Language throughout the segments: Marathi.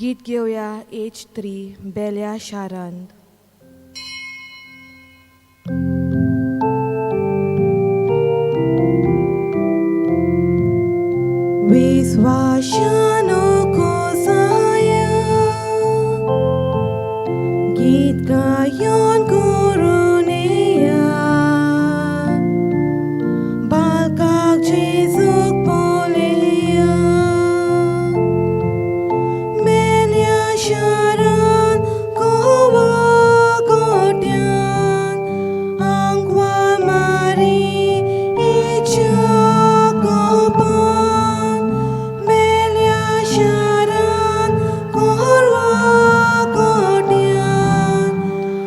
गीत घेऊया H3 बेल्या शारांत. विश्वासानो कोसाया गीत गायन करूनया बालकाक जेजूक पोलेया बेल्या शारान कोवा गोट्यान आंगवा मारी इच्छा गोपान बेल्या शारान कोवा गोट्यान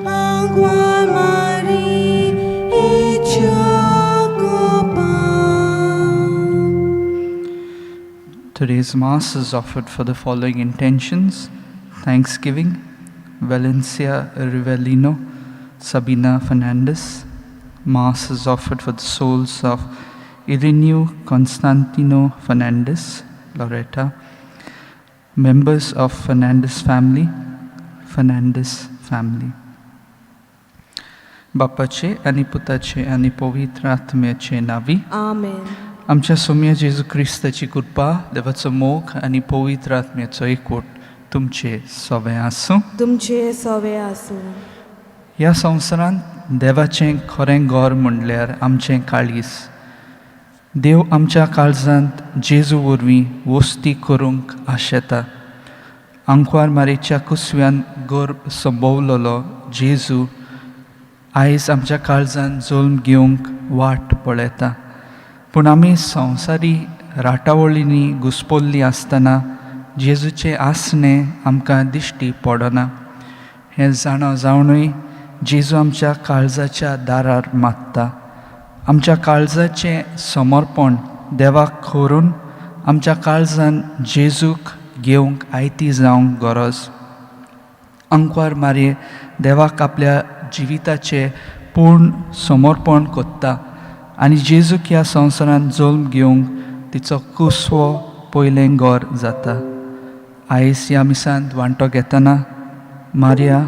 आंगवा मारी इच्छा गोपान. Today's Mass is offered for the following intentions: Thanksgiving, Valencia Rivellino, Sabina Fernandez. Mass is offered for the souls of Irineu Constantino Fernandez, Loretta, members of Fernandez family. बापाचे आणि पुताचे आणि पवित्र आत्म्याचे नावी. आमेन. आमच्या सौम्य जेजू क्रिस्ताची कृपा, देवाचो मोग आणि पवित्र आत्म्याचो एकवट तुमचे सवे आसूं. तुमचे सवे आसूं. ह्या संवसारांत देवाचें खरें घर म्हणल्यार आमचें काळीज. देव आमच्या काळजांत जेजू वरवीं वस्ती करूंक आशेता. आंकवार मारेच्या कुसव्यान घर संभोवलेलो जेजू आयज आमच्या काळजांत जल्म घेवंक वाट पळयता. पूण आमी संवसारी राटावळींनी घुस्पल्लीं आसतना जेजूचें आसणें आमकां दिश्टी पडना. हें जाणूनय जेजू आमच्या काळजाच्या दारार मात्ता. आमच्या काळजाचें समर्पण देवाक करून आमच्या काळजान जेजूक घेवंक आयती जावंक गरज. आंकवार मारये देवाक आपल्या जिविताचें पूर्ण समर्पण कोत्ता आनी जेजूक ह्या संवसारांत जल्म घेवंक तिचो कुसवो पयलें घर जाता. आयज ह्या मिसांत वांटो घेतना मारिया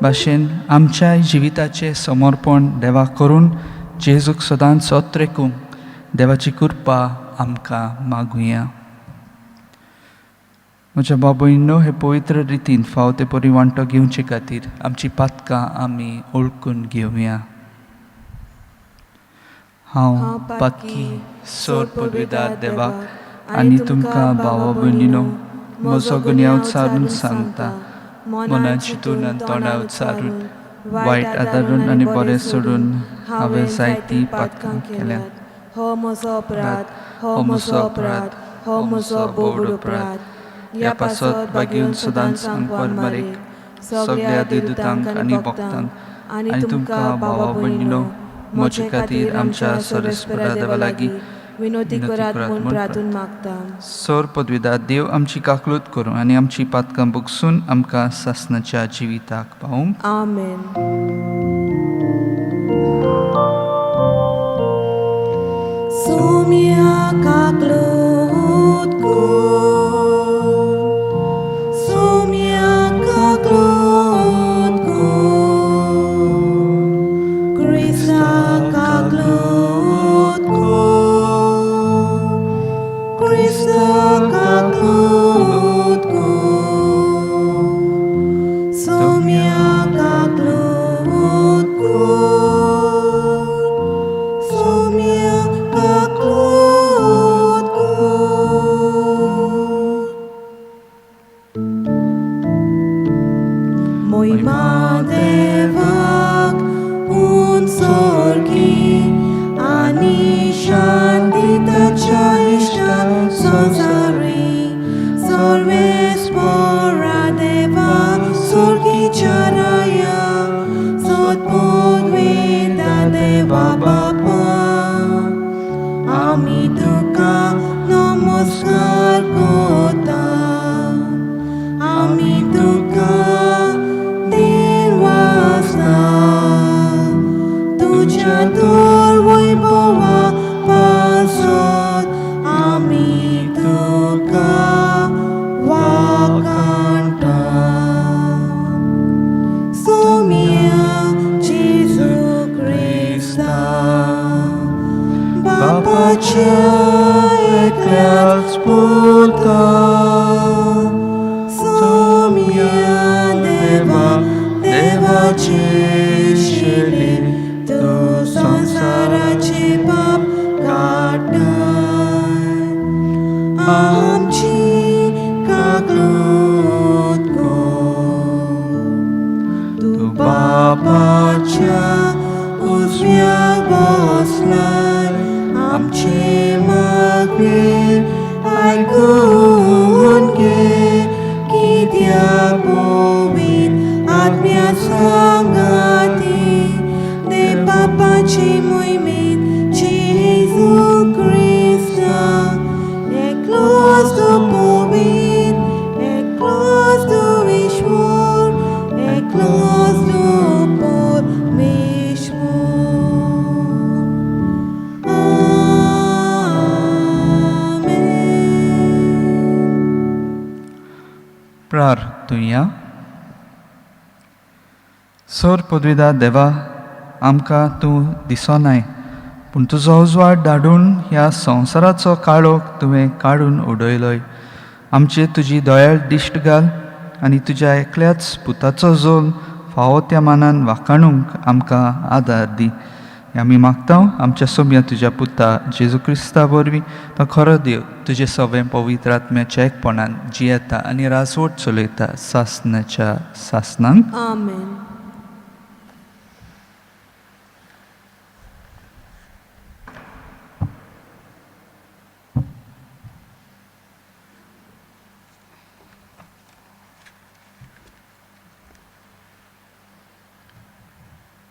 भाशेन आमच्या जिविताचें समर्पण देवाक करून जेजूक सदांच सोत्रेकूंक देवाची कृपा आमकां मागुया. म्हज्या बाबयनो, हे पवित्र रितीन फावते परी वांटो घेवचे खातीर आमची पातकां आमी ओळखून घेवया. हांव पातकी सोर पदवीदार देवाक आनी तुमकां भावा भयणीनो म्हजो गुन्यांव उच्चारून सांगता. मनान चिंतून आनी तोंडां उच्चारून वायट आदारून आनी बरें सोडून हांवें जायतीं पातकां केल्यात. हो म्हजो अपराध, हो म्हजो अपराध, हो म्हजो बोबड अपराध. ह्या पासत बागेवन सदांच आंकवार मारेक, सगळ्या देवदूतांक आनी भक्तांक आनी तुमकां भावा भयणीनो म्हजे खातीर आमच्या सर्वेस्परा देवा लागीं विनोदी करात म्हूण प्रार्थून मागता. सोर पदवीदार देव आमची काकलूत करूं आनी आमची पातकां भोगसून आमकां सासणाच्या जिविताक पावूंक. आमेन. सौम्या काकलूत कर, सौम्या काकलूत कर, क्रिस्ता काकलूत कर, क्रिस्ता काकलूत कर, सौम्या काकलूत एकल्याच पुता सोम्या देवा देवाचे शेली तू संसाराचे पाप काढाय आमची काकूत तू बापाच्या उजव्याक बसलाय आमचे मागणे ऐकून घे कित्याक पवित्र आत्म्या सांगाती दे बापाची मोहिमेत जेजू क्रिस्ता एकलोच तो पवित्र एकलोच तो ईश्वर एकलोच तो प्रार्थुया. सोर पदवीदार देवा आमकां तूं दिसोनाय पूण तुजो उजवाड धाडून ह्या संवसाराचो काळोख तुवें काडून उडयलोय. आमचेर तुजी दयाळ दिश्ट घाल आनी तुज्या एकल्याच पुताचो जोल फावो त्या मानान वाखाणूंक आमकां आदार दी. आमी मागतां आमच्या सोम्या तुज्या पुता जेजू क्रिस्ता वरवीं तो खरो देव तुजे सवें पवित्र आत्म्याच्या एकपणान जियेता आनी राजवट चलयता सासनाच्या सासनांक. आमेन.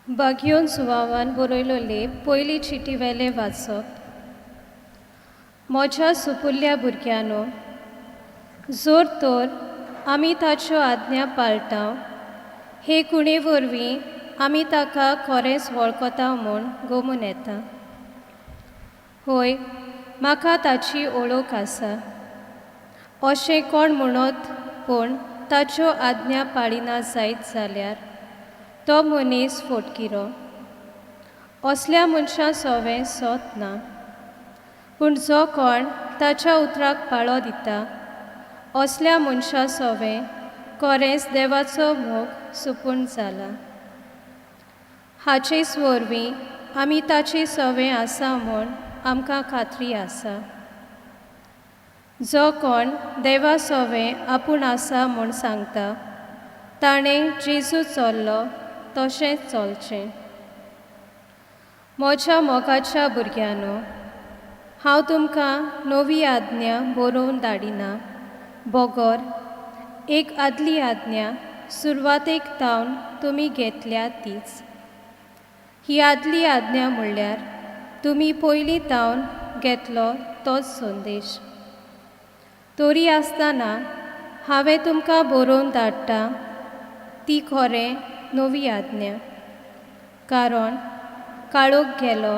बागयोन सुवावान बरयलोले पयली चिटी वेले वाचप. म्हज्या सुपुल्ल्या भुरग्यानो जोर तर आमी ताच्यो आज्ञा पाळटाव हे कुणे वरवीं आमी ताका खरेंच वळखता म्हूण गमून येता. होय म्हाका ताची ओळख आसा अशें कोण म्हणत पूण ताच्यो आज्ञा पाळिना जायत जाल्यार तो मनीस फोटकिरो. असल्या मनशा सवें सोत ना पूण जो कोण ताच्या उतराक पाळो दिता असल्या मनशा सवें खरेंच देवाचो मोग सुपूर्ण जाला. हाचेच वरवीं आमी ताची सवें आसा म्हूण आमकां खात्री आसा. जो कोण देवा सवें आपूण आसा म्हूण सांगता ताणें जेजू चल्लो तशेंच चलचें. म्हज्या मोगाच्या भुरग्यानो हांव तुमकां नवी आज्ञा बरोवन धाडिना बोगोर एक आदली आज्ञा सुरवातेक तावन तुमी घेतल्या तीच. ही आदली आज्ञा म्हणल्यार तुमी पयलीं तावन घेतलो तोच संदेश. तोरी आसतना हांवें तुमकां बरोवन धाडटा ती खरें नवी आज्ञा. कारण काळोख गेलो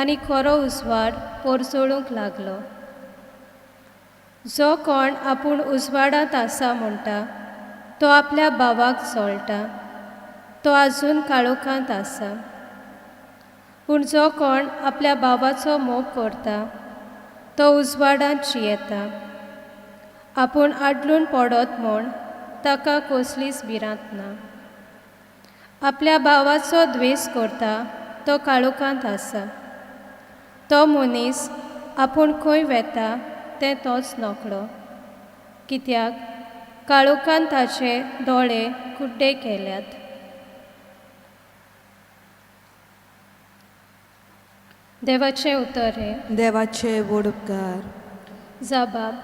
आनी खरो उजवाड परसळूंक लागलो. जो कोण आपूण उजवाडांत आसा म्हणटा तो आपल्या भावाक जळटा तो आजून काळोखांत आसा. पूण जो कोण आपल्या भावाचो मोग करता तो उजवाडांत जियेता. आपूण आडलून पडत म्हूण ताका कसलीच भिरांत ना. आपल्या भावाचो द्वेस करता तो काळोखांत आसा. तो मनीस आपूण खंय वेता तें तोच नकळो कित्याक काळोखांत ताचे दोळे कुड्डे केल्यात. देवाचें उतर हे देवाचे व्हड उपकार. जबाब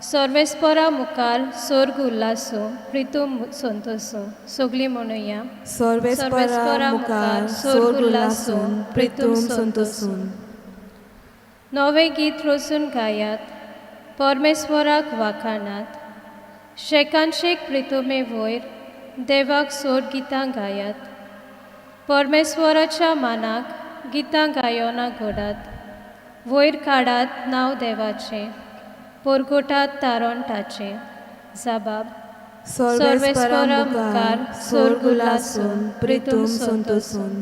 सर्वेस्परा मुखार स्वर्ग उल्लासो प्रितूम संतोसो सगळीं म्हणुया. सर्वेस्परा मुखार स्वर्ग उल्लासून प्रितूम संतोसून. नवें गीत रचून गायात परमेश्वराक वाखाणात. शेकांशेक प्रितुमे वयर देवाक सोड गितां गायात. परमेश्वराच्या मानाक गितां गायोना घोडात. वयर काडात नांव देवाचें परगोटात तारण ताचें. जबाब सर्वेस्परा मुखार स्वर्ग उल्लासून प्रितूम संतोसून.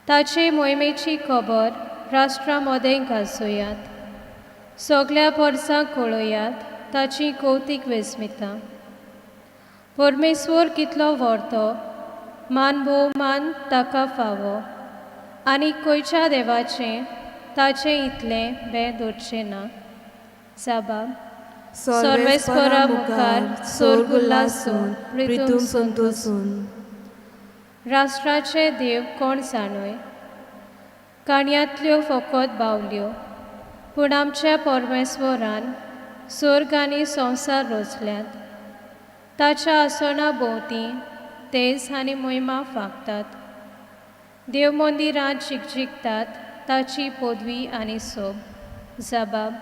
ताचे मोहिमेची खबर राष्ट्रां मदें गाजोयात. सगळ्या परसांक कळयात ताची कौतीक वेसमिता. परमेश्वर कितलो व्हरतो, मान भोवमान ताका फावो, आनी खंयच्या देवाचें ताचें इतलें बें दवरचें ना. साबाब सर्वेस्परा मुखार सोर्ग उल्हासून प्रितूम संतोसून. राष्ट्राचे देव कोण जाणय, काणयांतल्यो फकत बावल्यो, पूण आमच्या परमेश्वरान स्वर्ग आनी संवसार रचल्यात. ताच्या आसना भोंवती तेज आनी मोहिमा फागतात. देव मंदिरांत जिकतात ताची पदवी आनी सोब. जबाब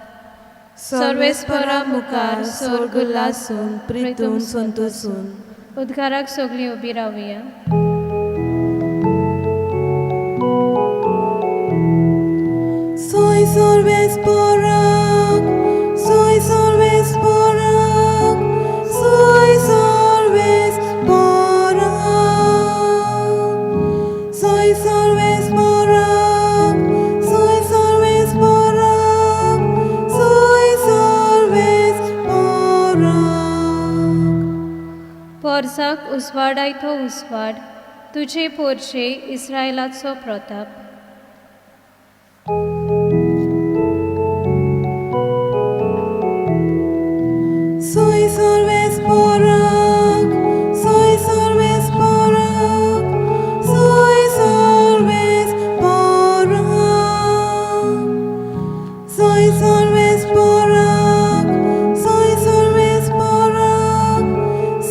सर्वेस्परा मुखार स्वर्ग उल्हासून प्रितूम संतोसून. उद्गाराक सगळीं उबी रावया. Soy sorbes porak, soy sorbes porak, soy sorbes porak, soy sorbes porak, soy sorbes porak, soy sorbes porak. पोरसाक उसवाडाय तो उसवाड, तुजे पोरचे इस्रायलाचो Pratap. Soy sorbes porak, soy sorbes porak, soy sorbes porak, soy sorbes porak, soy sorbes porak,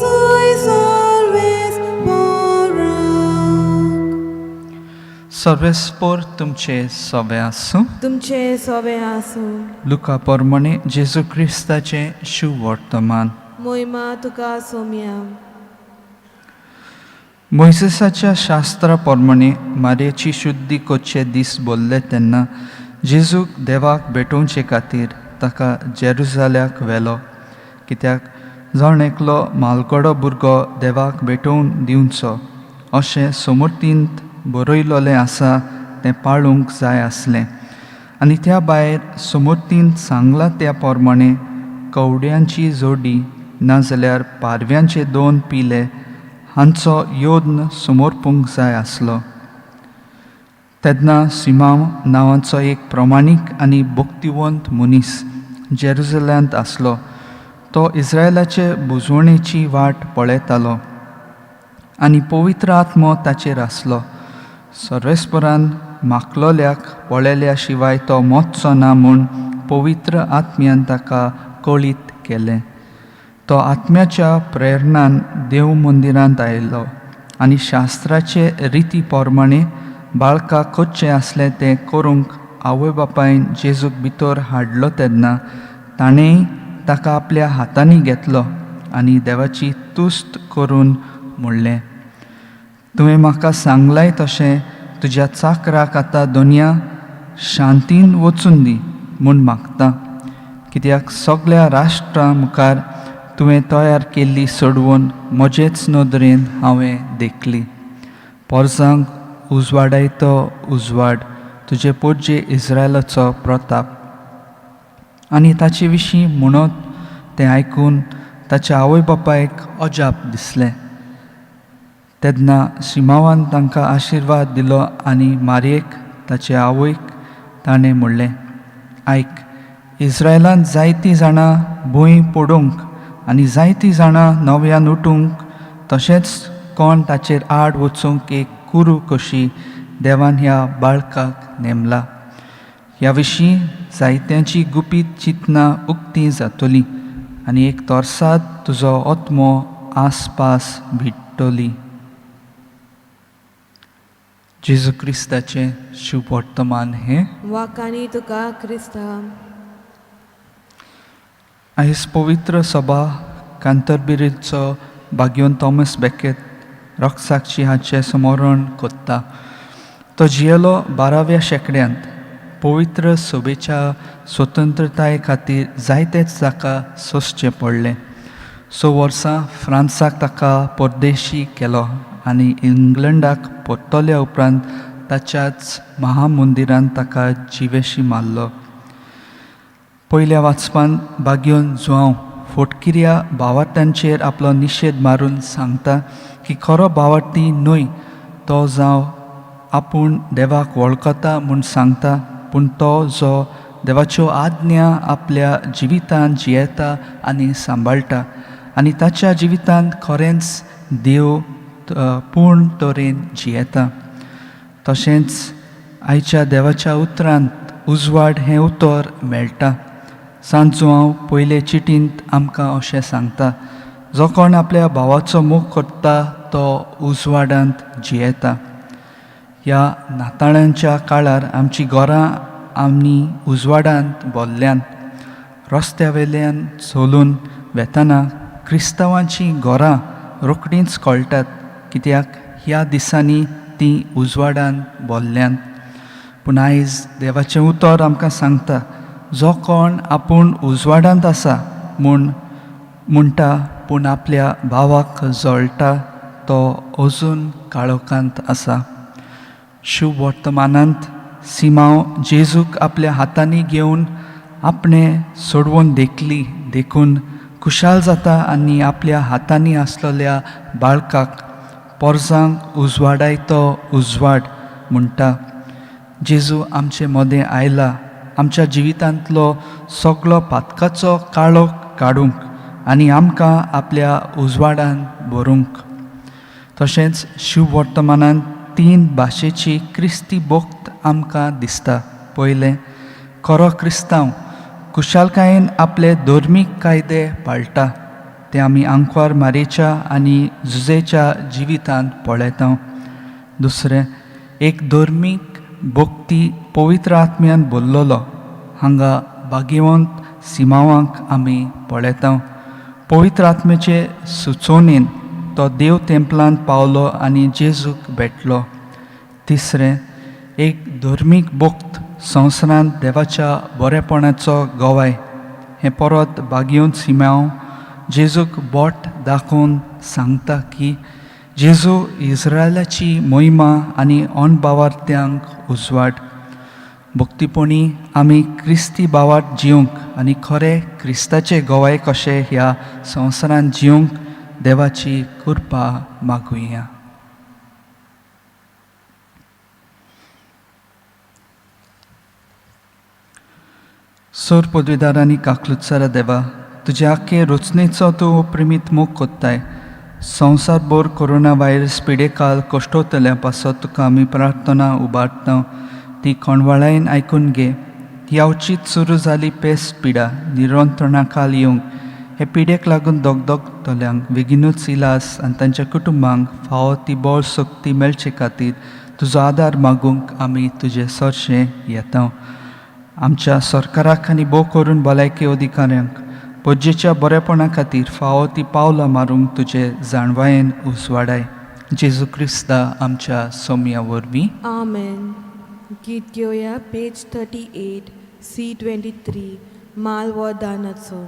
soy sorbes porak. सर्वेस्पोर तुमचे सवे आसूं. तुमचे सोबे आसूं. लुका पोरमणे जेजू क्रिस्ताचें शुभ वर्तमान. मोहिमा तुका सोम्या. मोइसेसाच्या शास्त्रा पोरमणे मारयेची शुद्धी कोच्चे दीस बोल्ले तेन्ना जेजूक देवाक भेटोवचे खातीर ताका जेरुजाल्याक व्हेलो, कित्याक जावन एकलो मालगडो भुरगो देवाक भेटोवन दिवचो अशें समृद्धींत बरयलोलें आसा तें पाळूंक जाय आसलें. आनी त्या भायर समृद्धींत सांगलां त्या पोरमणे कवड्यांची जोडी नाजाल्यार पारव्यांचे 2 पिले हांचो योद्न समोरपूंक जाय आसलो. तेन्ना सिमांव नांवाचो एक प्रमाणीक आनी भक्तिवंत मनीस जेरुजल्यांत आसलो. तो इस्रायलाचे बुजवणेची वाट पळयतालो आनी पवित्र आत्मो ताचेर आसलो. सर्वेस्परान माकलोल्याक पळयल्या शिवाय तो मोचचो ना म्हूण पवित्र आत्म्यान ताका कळीत केलें. तो आत्म्याच्या प्रेरणान देव मंदिरांत आयलो आनी शास्त्राचे रिती पोरमणे बाळका कच्चें आसलें तें करूंक आवय बापायन जेजूक भितर हाडलो तेन्ना ताणेंय ताका आपल्या हातांनी घेतलो आनी देवाची तुस्त करून म्हणलें, तुवें म्हाका सांगलाय तशें तुज्या चाकराक आतां दोनया शांतीन वचून दी म्हूण मागता, कित्याक सगळ्या राष्ट्रां मुखार तुवें तयार केल्ली सोडवून म्हजेच नदरेन हांवें देखली. पोरसांक उजवाडायतो उजवाड, तुजे पोरजे इस्रायलाचो प्रताप. आनी ताचे विशीं म्हणत तें आयकून ताच्या आवय बापायक अजाप दिसलें. तेन्ना शिमावान तांकां आशिर्वाद दिलो आनी मारयेक ताचे आवयक ताणें म्हणलें, आयक, इस्रायलांत जायतीं जाणां भूंय पडूंक आनी जायतीं जाणां नव्यान उठूंक तशेंच कोण ताचेर आड वचूंक एक कुरू कशी देवान ह्या बाळकाक नेमला. ह्या विशीं जायत्यांची गुपीत चिंतनां उक्तीं जातलीं आनी एक तोरसाद तुजो आत्मो आसपास भिडटली. जेजू क्रिस्ताचें शुभ वर्तमान हें. वाकानी तुका क्रिस्ता. आयज पवित्र सभा कांतरबिरीचो भाग्योन थॉमस बेकेत रक्तसाक्षी हाचें स्मरण करता. तो जियेलो 12व्या शेंकड्यांत. पवित्र सभेच्या स्वतंत्रताये खातीर जायतेच ताका सोंसचें पडलें. 6 वर्सां फ्रांसाक ताका परदेशी केलो आनी इंग्लंडाक परतल्या उपरांत ताच्याच महामंदिरांत ताका जिवेशी मारलो. पयल्या वाचपान बागयोन जुआंव फोटकिऱ्या भावार्थ्यांचेर आपलो निशेध मारून सांगता की खरो भावार्थी न्हय तो जावं आपूण देवाक वळखता म्हूण सांगता, पूण तो जो देवाच्यो आज्ञा आपल्या जिवितांत जियेता आनी सांबाळटा आनी ताच्या जिवितांत खरेंच देव पूर्ण तरेन जियेता. तशेंच आयच्या देवाच्या उतरांत उजवाड हें उतर मेळटा. सांजो हांव पयले चिटींत आमकां अशें सांगता, जो कोण आपल्या भावाचो मोग करता तो उजवाडांत जियेता. ह्या नाताळांच्या काळार आमची घरां आमी उजवाडांत भरल्यान. रस्त्यावेल्यान चलून वेताना क्रिस्तांवांची घरां रोखडींच कळटात, कित्याक ह्या दिसांनी तीं उजवाडांत भरल्यान. पूण आयज देवाचें उतर आमकां सांगता, जो कोण आपूण उजवाडांत आसा म्हणटा पूण आपल्या भावाक जळटा तो अजून काळोखांत आसा. शुभ वर्तमानांत सिमांव जेजूक आपल्या हातांनी घेवन आपणें सोडवून देखून खुशाल जाता आनी आपल्या हातांनी आसलेल्या बाळकाक पोरसांक उजवाडायतो उजवाड म्हणटा. जेजू आमचे मदें आयला आमच्या जिवितांतलो सगळो पातकाचो काळोख काडूंक आनी आमकां आपल्या उजवाडान भरूंक. तशेंच शुभ वर्तमानांत 3 भाशेची क्रिस्ती भोक्त आमकां दिसता. पयलें, खरो क्रिस्तांव खुशालकायेन आपले धर्मीक कायदे पाळटा. ते आमी आंकवार मारेच्या आनी जुजेच्या जिवितांत पळयता. दुसरें, एक धर्मीक भक्ती पवित्र आत्म्यान भरलेलो हांगा भाग्यवंत सिमावांक आमी पळयता. पवित्र आत्म्याचे सुचोवणेन तो देव तेंपलांत पावलो आनी जेजूक भेटलो. तिसरें, एक धर्मीक भक्त संवसारांत देवाच्या बरेपणाचो गवाय. हें परत भाग्यवंत सिमांव जेजूक बोट दाखोवन सांगता की जेजू इस्रायलाची महिमा आनी अणभावार्थ्यांक उजवाड. भक्तीपणी आमी क्रिस्ती भावार्थ जिवंक आनी खरे क्रिस्ताचे गवाय कशे ह्या संवसारांत जिवंक देवाची कृपा मागुया. सोर पदवीदारांनी काकलुतसारा देवा, तुज्या आख्खे रचनेचो तूं अप्रिमीत मोग कोत्ताय. संवसारभर कोरोना व्हायरस पिडेकाल कश्टोतल्या पासत तुका आमी प्रार्थना उबारता. ती कोणवाळायेन आयकून घे. ही अवचीत सुरू जाली पेस्ट पिडा निरंत्रणा काल येवंक हे पिडेक लागून दोगदोगतल्यांक बेगीनूच इलाज आनी तांच्या कुटुंबांक फावो ती बळ शक्ती मेळचे खातीर तुजो आदार मागूंक आमी तुजे सरशे येता. आमच्या सरकाराक आनी भोव करून भलायकी अधिकाऱ्यांक पज्जेच्या बरेपणा खातीर फावो ती पावलां मारूंक तुजे जाणवायेन उजवाडाय. जेजू क्रिस्ता आमच्या सोम्या वरवीं. आमेन. गीत घेवया पेज 38 C23 माल वो दानाचो.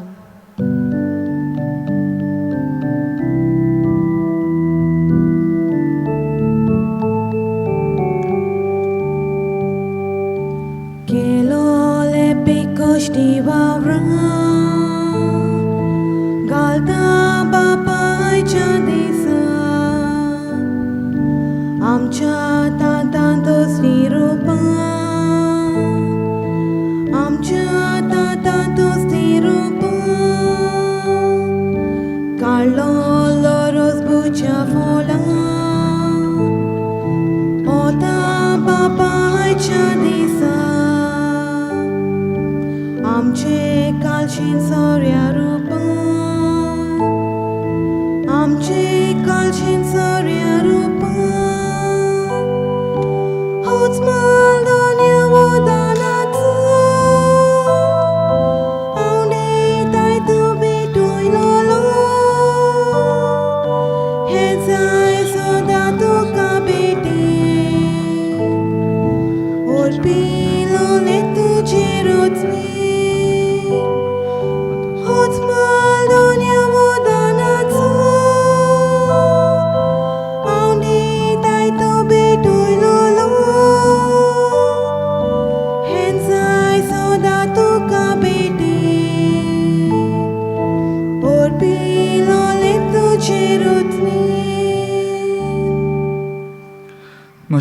Koshti wawra galta bapaच्या दिसा आमच्या तातांतो स्थिरूपा आमच्या तातांतो स्थिरूपा काढलो लोरोस बुच्या फोला ओता बापाच्या दिसा आमचे कालशीन सोऱ्या रूपा आमचे कालशीन सोऱ्या रूपा होच माल दोन्या वोदानाचो आवडे ताय तूं भेटोयलोलो हे जाय सोदा तुका भेटे ओरपिलोले तुजे रोचनी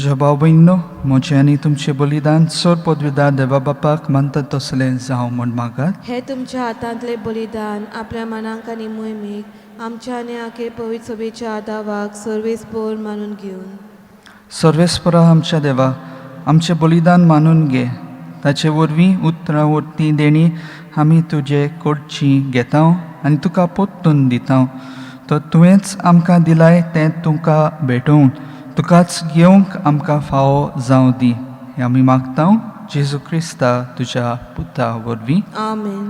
म्हज्या भाव भयणो, म्हजें आनी तुमचें बलिदान चड पदवीदार देवा बापाक मानता तसलें जावं म्हण मागात. हे तुमच्या हातांतले बलिदान आपल्या मनाक आनी मोहिमेक आमच्या आनी आखे पवित्र सभेच्या आदावाक सर्वेस्पोर मानून घेवन सर्वेस्परा आमच्या देवा, आमचें बलिदान मानून घे. ताचे वरवीं उतरावरती देणी आमी तुजे कडची घेता आनी तुका पोत्तून दिता. तर तुवेंच आमकां दिलाय तें तुका भेटोवन तुकाच घेवंक आमकां फावो जावं दी. हें आमी मागता जेजू क्रिस्ता तुज्या पुता वरवीं. आमेन.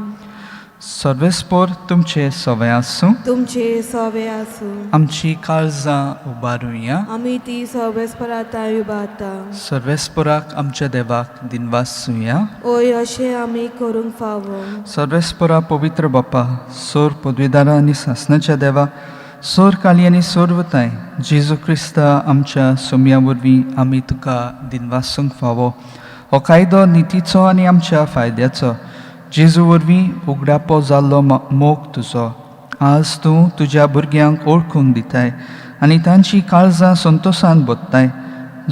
सर्वेस्पोर तुमचे सवय आसूं. तुमचे सवे आसूं. आमची काळजां उबारुया. आमी ती सर्वेस्पराताय उबारता. सर्वेस्पराक आमच्या देवाक दिनवासूया. ओय अशें आमी करूंक फावो. सर्वेस्परा पवित्र बापा, सोर पदवीदारा आनी सासणाच्या देवा, सोर काळी आनी सोर्वताय जेजू क्रिस्ता आमच्या सोम्या वरवीं आमी तुका दिनवासूंक फावो. हो कायदो नितीचो आनी आमच्या फायद्याचो. जेजू वरवीं उगडापो जाल्लो मोग तुजो आज तूं तुज्या भुरग्यांक ओळखूंक दिताय आनी तांची काळजां संतोशान भरताय.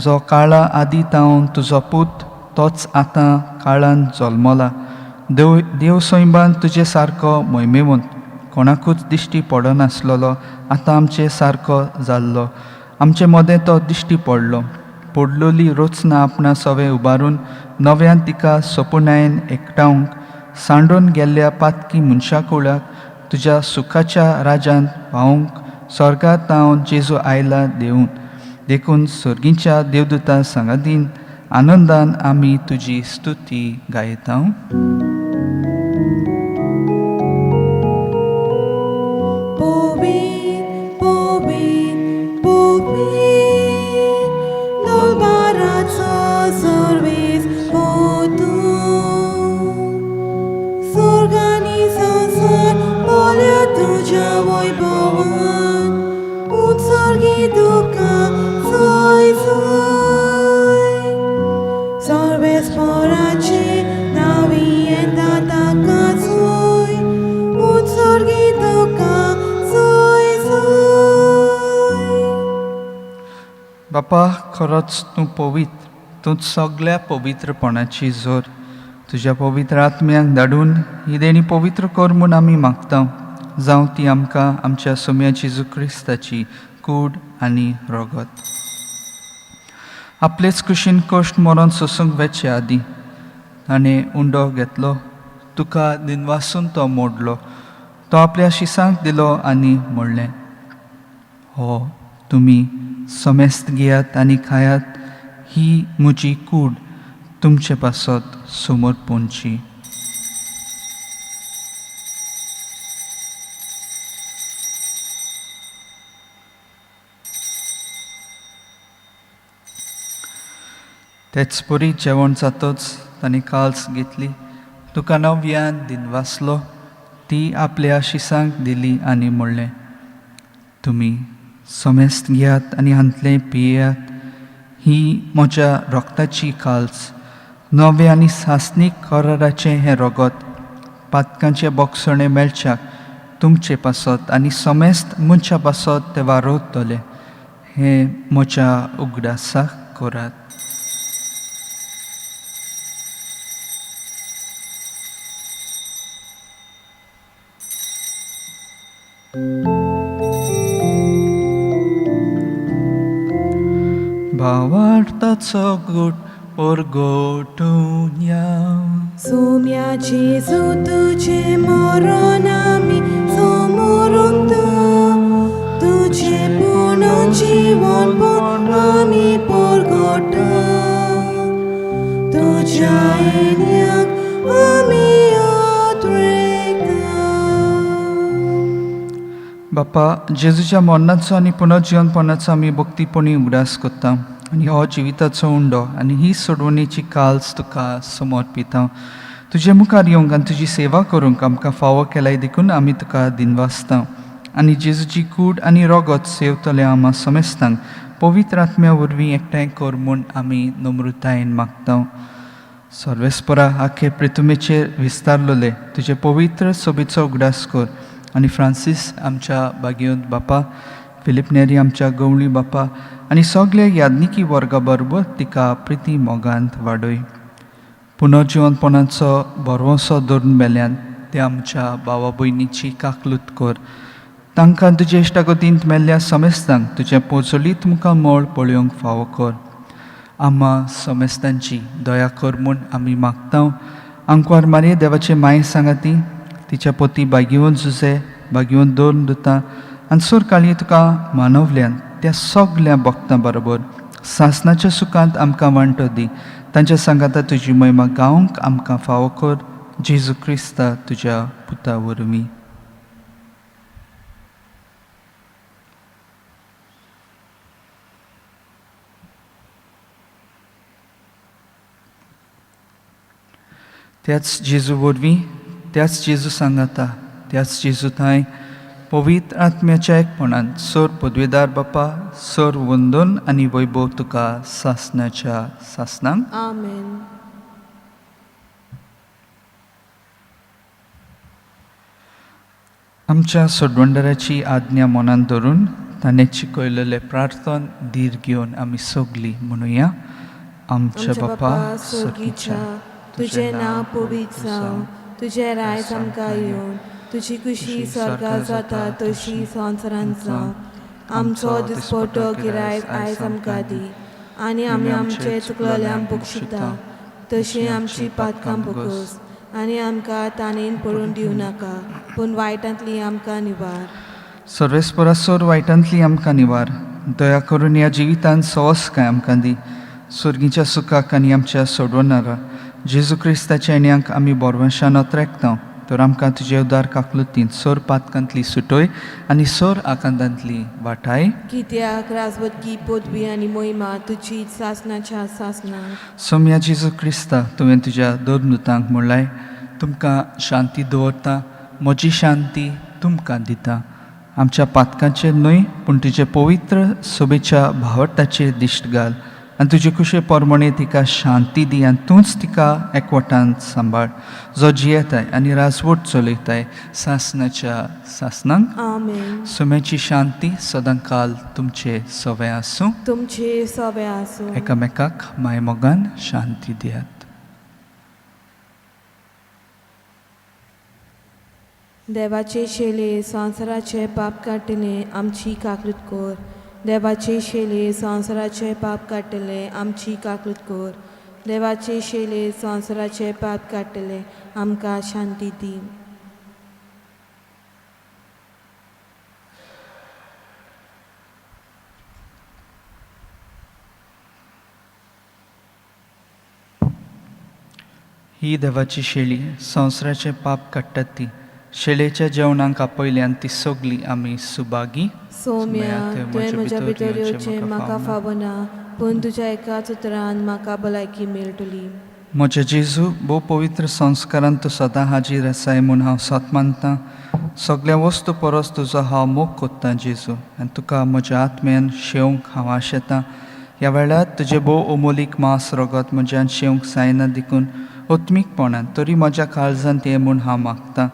जो काळा आदी तावन तुजो पूत तोच आतां काळान जल्मला. देव सैबान तुजे सारको मोहिमेवंत कोणाकूच दिश्टी पडनासलेलो आतां आमचे सारको जाल्लो. आमचे मदें तो दिश्टी पडलोली रोचना आपणा सवे उबारून नव्यान तिका सोपुनायेन एकठांवंक सांडून गेल्ल्या पातकी मनशा कुळाक तुज्या सुखाच्या राजांत पावूंक स्वर्गांत हांव जेजू आयला देखून सर्गीच्या देवदूता सांगातीन आनंदान आमी तुजी स्तुती गायता. बापा, खरोच तूं पवित्र. तूं सगळ्या पवित्रपणाची जोर. तुज्या पवित्र आत्म्याक धाडून ही देणी पवित्र कर म्हूण आमी मागता. जावं ती आमकां आमच्या सोम्या जेजू क्रिस्ताची कूड आनी रगत. आपलेच कुशीन कश्ट मरण सोसूंक वेचे आदी ताणें उंडो घेतलो. तुका दिनवासून तो मोडलो. तो आपल्या शिसांक दिलो आनी म्हणलें, हो तुमी समेस्त घेयात आनी खायात. ही म्हजी कूड तुमचे पासत समोर पोंदची. तेच परी जेवण जातच ताणें काल्स घेतली. तुका नव्यान दिनवासलो. ती आपल्या शिसांक दिली आनी म्हणलें, तुमी समेस्त घेयात आनी हांतलें पियेयात. ही म्हज्या रगताची काल्स, नवे आनी सासनीक कराराचें हें रगत पातकांचे बोगसणे मेळच्याक तुमचे पासत आनी समेस्त मनशा पासत ते वारोतले. हें म्हज्या उगडासाक करात. भावार्थाचो घोट परगटून या. सोम्या जेजू तुझे मरण आमी समोरून तुझे पूर्ण जीवन पण आमी परगटा. तुझ्या येण्याक आमी बापा, जेजूच्या मरणाचो आनी पुनर्जीवनपणाचो आमी भक्तीपणी उगडास करता आनी हो जिविताचो उंडो आनी ही सोडवणेची काल्स तुका समर्पिता. तुजे मुखार येवंक आनी तुजी सेवा करूंक आमकां फावो केल्याय देखून आमी तुका दिनवासता. आनी जेजूची कूड आनी रगत सेवतले आमा समेस्तांक पवित्र आत्म्या वरवीं एकठांय कर म्हूण आमी नम्रतायेन मागता. सर्वेस्परा आखे पृथ्वीचेर विस्तारलोले तुजे पवित्र सोबीचो उगडास कर. आनी फ्रांसीस आमच्या बागेंत बापा, फिलीप नेरी आमच्या गवळी बापा आनी सगल्या यादनिकी वर्गा बरोबर तिका प्रिती मोगांत वाडय. पुनर्जिवनपणाचो बरवसो धरून मेल्यान ते आमच्या भावा भयणीची काकलूत कर. तांकां तुजे इश्टागतींत मेल्ल्या समेस्तांक तुजें पोचोलीत मुखार मोळ पळोवंक फावो कर. आम्हा समेस्तांची दया कर म्हूण आमी मागता. आंकवार मारये देवाचे माय सांगाती, तिच्या पोती बागिवून झुजे बागिवून दोन दुतां आनी सोर काळी तुका मानवल्यान त्या सगल्या भक्तां बरोबर सासणाच्या सुखांत आमकां वांटो दी. तांच्या सांगाता तुजी महिमा गावंक आमकां फावो कर. जेजू क्रिस्ता तुज्या पुता वरवीं. त्याच जेजू वरवीं, त्याच जेजू सांगाता, त्याच जेजू थंय पवित्र आत्म्याच्या एकपणान सोर पदवेदार बापा, सोर वंदन आनी वैभव तुका सासणाच्या सासणांक. आमेन. आमच्या सोडवंडराची आज्ञा मनान धरून ताणें शिकयलेले प्रार्थन धीर घेवन आमी सगलीं म्हणुया. आमच्या बापा स्वर्गीच्या, तुझें नांव पवित्र जावं, तुजें रायज आमकां येवन, तुजी कुशी स्वर्गांत जाता तशी संवसारांत जावं. आमचो दिसपट्टो गिरायक आयज आमकां दी, आनी आमी आमचे चुकलेल्यांक बक्षिता तशी आमची पातकां बगस, आनी आमकां ताणेन पडून दिवं नाका, पूण वायटांतली आमकां निवार. सर्वेस्परा सोर वायटांतली आमकां निवार. दया करून ह्या जिवितांत सवस काय आमकां दी. सुर्गीच्या सुखाक आनी आमच्या सोडवणारा जेजू क्रिस्ताच्या येण्याक आमी बोरवंशान रेखता. तर आमकां तुजे उदार काकलुतीन सोर पातकांतली सुटोय आनी सोर आकांतांतली वाटाय. कित्याक राजवतकी पदवी आनी मोहिमा तुजी सासणाच्या सासणांक. सोम्या जेजू क्रिस्ता तुवें तुज्या दोन दुतांक म्हणलाय, तुमकां शांती दवरता, म्हजी शांती तुमकां दिता. आमच्या पातकांचेर न्हय पूण तुजे पवित्र सोबेच्या भावटाचेर दिश्ट घाल आनी तुजे कुशे पोरमणे तिका शांती दी आनी तूंच तिका एकवटांत सांबाळ, जो जियेताय आनी राजवट चलयताय सासणाच्या सासणांक. आमेन. सोम्याची शांती सदां काल तुमचे सवे आसूं. तुमचे सवे आसूं. एकामेकाक मायमोगान शांती दियात. देवाचे शेले संवसाराचे पाप काडटले आमची काकलूत कोर. देवाचे शेले संवसाराचे पाप काडटले आमची काकलूत कोर. देवाचे शेले संवसाराचे पाप काडटले आमकां शांती दी. ही देवाची शेळी संवसाराचे पाप काडटात ती. शेळेच्या जेवणाक आपयल्यान ती सगली आमी सुभागी. सौम्या, तुवें म्हज्या भितर येवचें म्हाका फावना, पूण तुज्या एकाच उतरान म्हाका भलायकी मेळटली. म्हज्या जेजू भोव पवित्र संस्कारांत तूं सदां हाजीर आसाय म्हूण हांव सत मानतां. सगळ्या वस्तू परस तुजो हांव मोग कोत्तां जेजू, आनी तुका म्हज्या आत्म्यान शेवंक हांव आशेतां. ह्या वेळार तुजें भोव अमोलीक मांस रगत म्हज्यान शेवंक जायना देखून ओत्मीकपणान तरी म्हज्या काळजांत ये म्हूण हांव मागतां.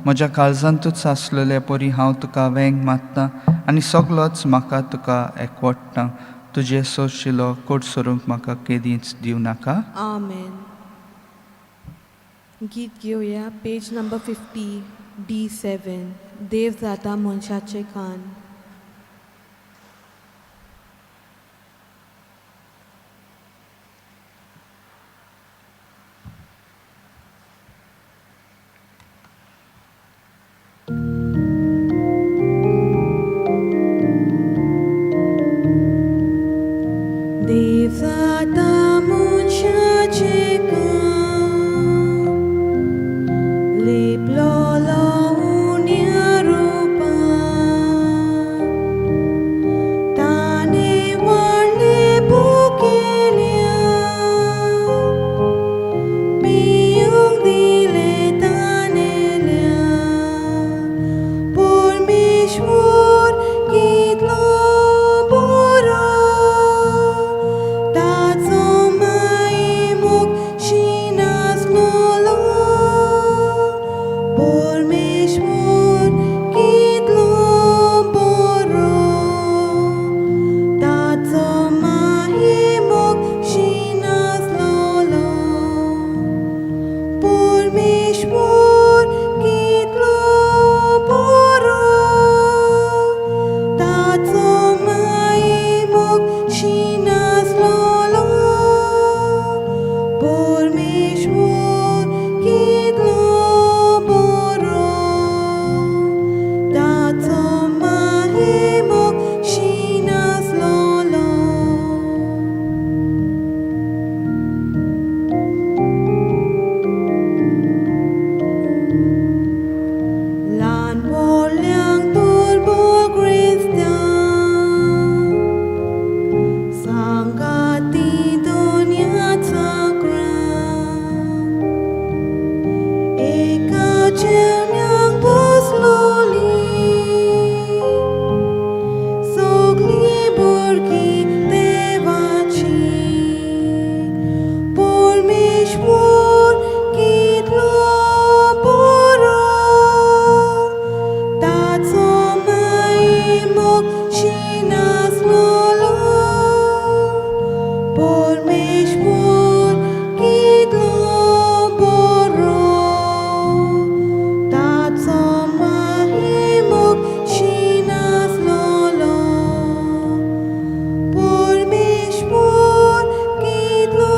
म्हज्या काळजांतूच आसलेले परी हांव तुका वेंग मागतां आनी सगलोच म्हाका तुका एकवटतां. तुजे सोशिलो कोट सोरूंक म्हाका केदींच दिवं नाका. आमेन. गीत घेवया पेज नंबर 50 D7. देव जाता मनशाचे खान. देव जाता मनशाचे खान, लेपलो उण्या रुपान, परमेश्वर कितलो बरो ताचो मायेमोग शिनासलोलो परमेश्वर कितलो बरो ताचो मायेमोग शिनासलोलो Lan vogliang turbo Christian Sangati dunia sakram Eka yang busloli Sogli borgi devachi परमेश्वर कितलो बरो ताचो मायेमोग शिनासलोलो परमेश्वर कितलो बरो ताचो मायेमोग शिनासलोलो परमेश्वर कितलो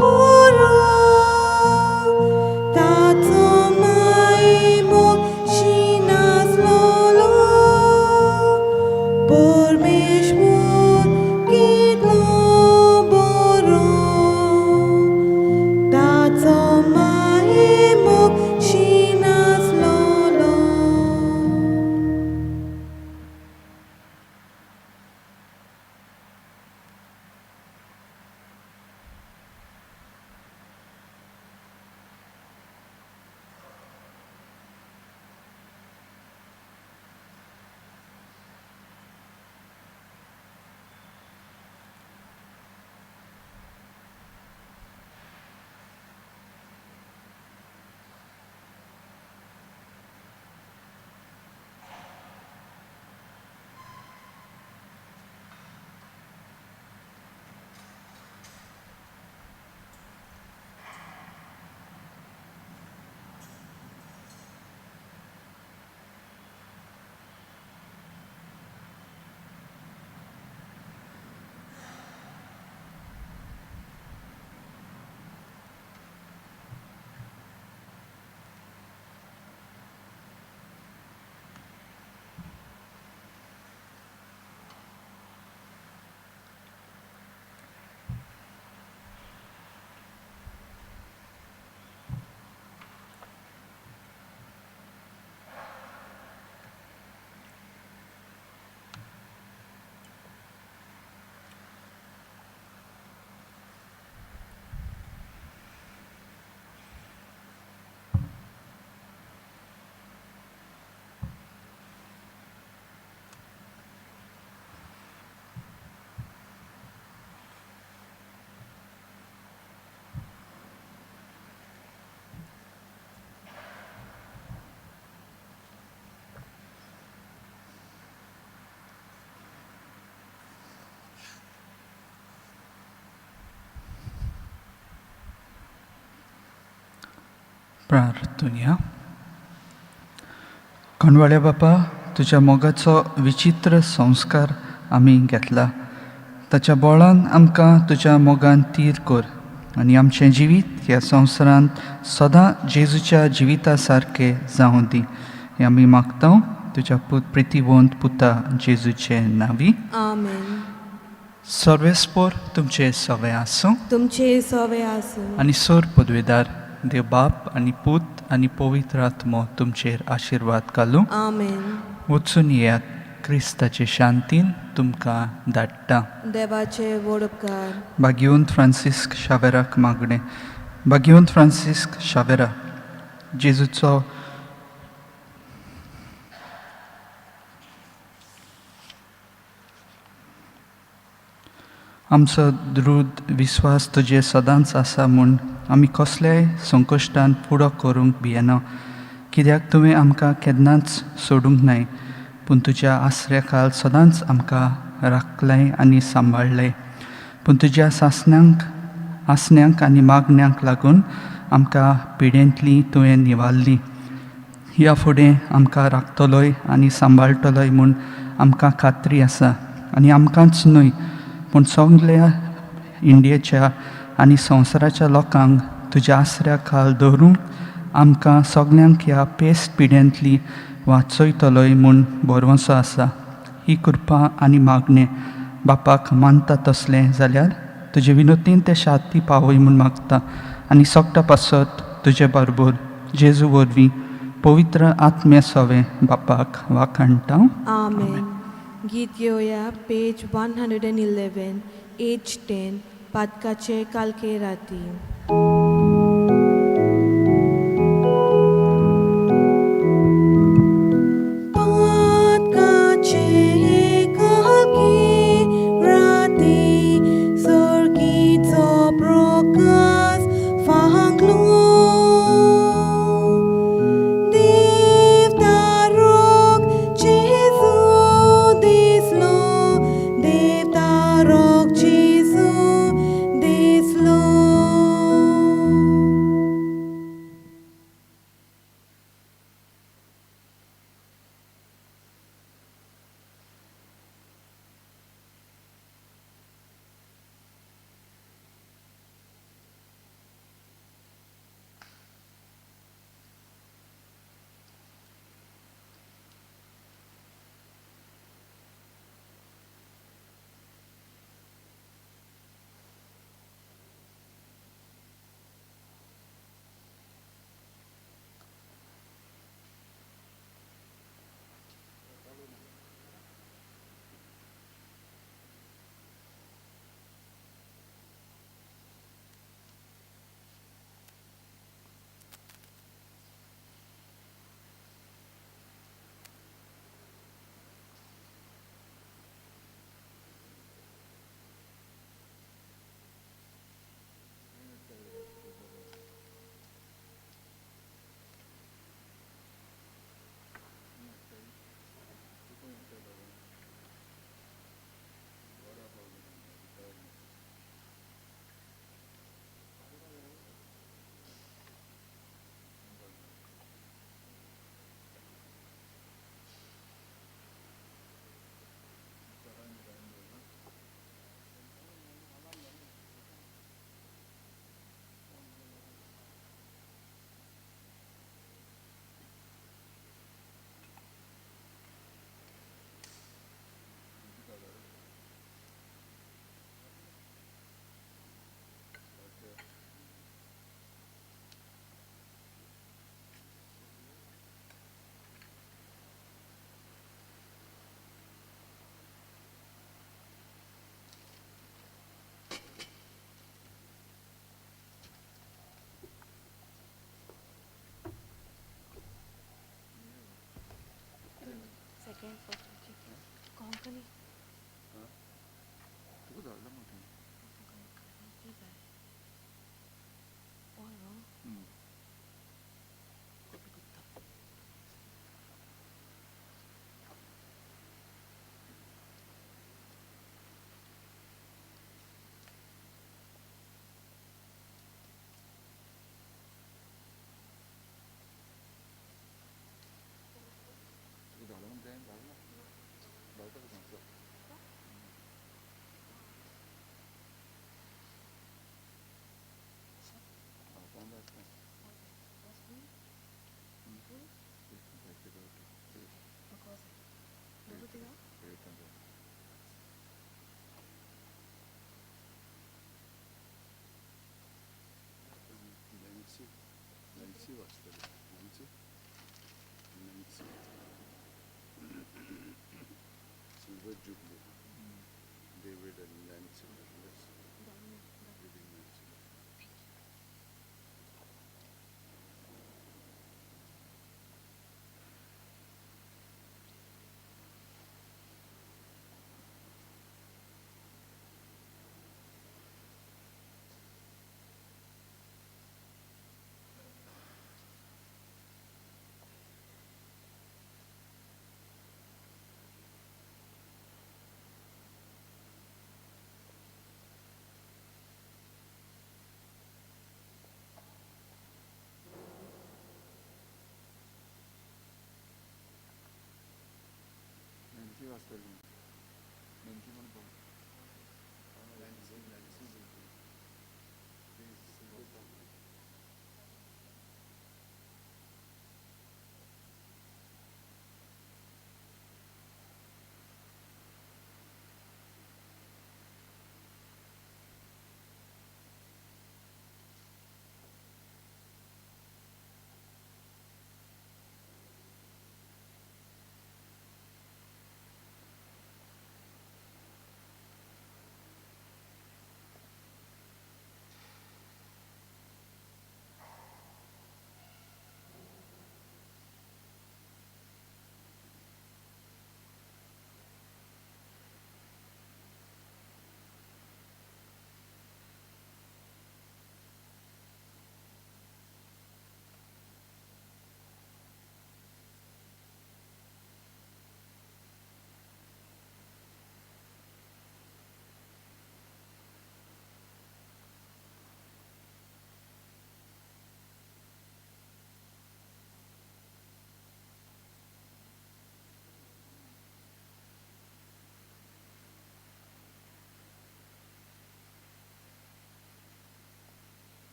बरो ताचो मायेमोग शिनासलोलो परमेश्वर कितलो बरो ताचो मायेमोग शिनासलोलो प्रार्थूया. कोणवाड्या बापा, तुज्या मोगाचो विचित्र संस्कार आमी घेतला. ताच्या बोळान आमकां तुज्या मोगान तीर कर आनी आमचें जिवीत ह्या संवसारांत सदां जेजूच्या जिविता सारकें जावं दी. हें आमी मागता तुज्या प्रितीवंत पुता जेजूचे नांवी. आमेन. सर्वेस्पोर तुमचे सवे आसूं तुमचे सवे आसूं आनी सोर पदवेदार देव बाप आनी पूत आनी पवित्र आत्मो तुमचेर आशिर्वाद घालूं. आमेन. वचून येयात. क्रिस्ताचे शांतीन तुमकां धाडटा. देवाचे वडपकार. भाग्यवंत फ्रांसिस्क शावेराक मागणें. भाग्यवंत फ्रांसिस्क शावेरा, जेजूचो आमचो दृढ विस्वास तुजे सदांच आसा म्हूण आमी कसल्याय संकश्टान फुडो करूंक भियेना. कित्याक तुवें आमकां केन्नाच सोडूंक नाय, पूण तुज्या आसऱ्या खाल सदांच आमकां राखलें आनी सांबाळलें. पूण तुज्या आसण्यांक आनी मागण्यांक लागून आमकां पिडेंतली तुवें निवाल्ली. ह्या फुडें आमकां राखतलोय आनी सांबाळटलोय म्हूण आमकां खात्री आसा. आनी आमकांच न्हय पूण सगल्या इंडियेच्या आनी संवसाराच्या लोकांक तुज्या आसऱ्या खाल दवरूंक आमकां सगल्यांक ह्या पेस्त पिड्यांतली वाचयतलोय म्हूण भरवंसो आसा. ही कृपा आनी मागणें बापाक मानता तसलें जाल्यार तुजे विनोतीन ते शांती पावय म्हूण मागता. आनी सोगटा पासत तुजे बरोबर जेजू वरवीं पवित्र आत्मे सवें बापाक वाखाणटा. Amen. गीत घेवया पेज 111, एज 10, पातकाचे कालके राती.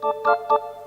Thank